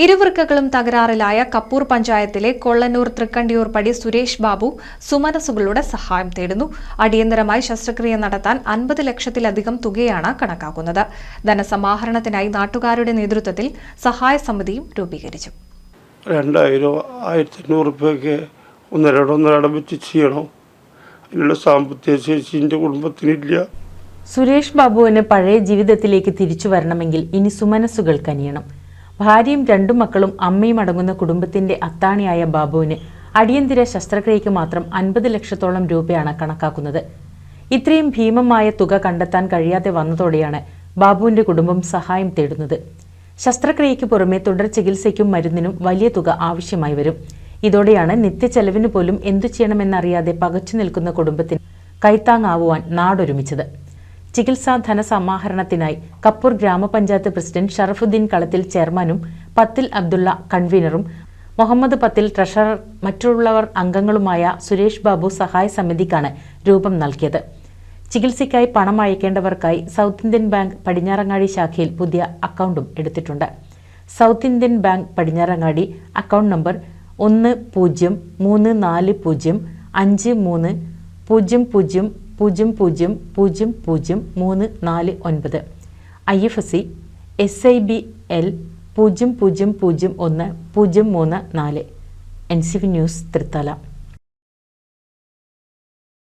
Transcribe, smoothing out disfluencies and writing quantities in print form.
ഇരുവൃക്കകളും തകരാറിലായ കപ്പൂർ പഞ്ചായത്തിലെ കൊള്ളന്നൂർ തൃക്കണ്ടിയൂർപ്പടി സുരേഷ് ബാബു സുമനസുകളുടെ സഹായം തേടുന്നു. അടിയന്തരമായി ശസ്ത്രക്രിയ നടത്താൻ 50 ലക്ഷത്തിലധികം തുകയാണ് കണക്കാക്കുന്നത്. ധനസമാഹരണത്തിനായി നാട്ടുകാരുടെ നേതൃത്വത്തിൽ സഹായ സമിതിയും രൂപീകരിച്ചു. 2000-1500 രൂപയ്ക്ക് ഒന്നര വെച്ച് ചെയ്യണം. അതിനുള്ള സാമ്പത്തിക ശേഷി എൻ്റെ കുടുംബത്തിനില്ല. സുരേഷ് ബാബുവിന് പഴയ ജീവിതത്തിലേക്ക് തിരിച്ചു വരണമെങ്കിൽ ഇനി സുമനസുകൾ കനിയണം. ഭാര്യയും 2 മക്കളും അമ്മയും അടങ്ങുന്ന കുടുംബത്തിന്റെ അത്താണിയായ ബാബുവിന് അടിയന്തര ശസ്ത്രക്രിയയ്ക്ക് മാത്രം 50 ലക്ഷത്തോളം രൂപയാണ് കണക്കാക്കുന്നത്. ഇത്രയും ഭീമമായ തുക കണ്ടെത്താൻ കഴിയാതെ വന്നതോടെയാണ് ബാബുവിന്റെ കുടുംബം സഹായം തേടുന്നത്. ശസ്ത്രക്രിയയ്ക്ക് പുറമെ തുടർ ചികിത്സയ്ക്കും മരുന്നിനും വലിയ തുക ആവശ്യമായി വരും. ഇതോടെയാണ് നിത്യച്ചെലവിന് പോലും എന്തു ചെയ്യണമെന്നറിയാതെ പകച്ചു നിൽക്കുന്ന കുടുംബത്തിന് കൈത്താങ്ങാവുവാൻ നാടൊരുമിച്ചത്. ചികിത്സാ ധനസമാഹരണത്തിനായി കപ്പൂർ ഗ്രാമപഞ്ചായത്ത് പ്രസിഡന്റ് ഷറഫുദ്ദീൻ കളത്തിൽ ചെയർമാനും പത്തിൽ അബ്ദുള്ള കൺവീനറും മുഹമ്മദ് പത്തിൽ ട്രഷറർ മറ്റുള്ളവർ അംഗങ്ങളുമായ സുരേഷ് ബാബു സഹായ സമിതിക്കാണ് രൂപം നൽകിയത്. ചികിത്സയ്ക്കായി പണം അയക്കേണ്ടവർക്കായി സൗത്ത് ഇന്ത്യൻ ബാങ്ക് പടിഞ്ഞാറങ്ങാടി ശാഖയിൽ പുതിയ അക്കൗണ്ടും എടുത്തിട്ടുണ്ട്. South Indian bank Padinjarangadi account number 10353000000349. IFSC SIBL 0001034. NCV news Thrithala.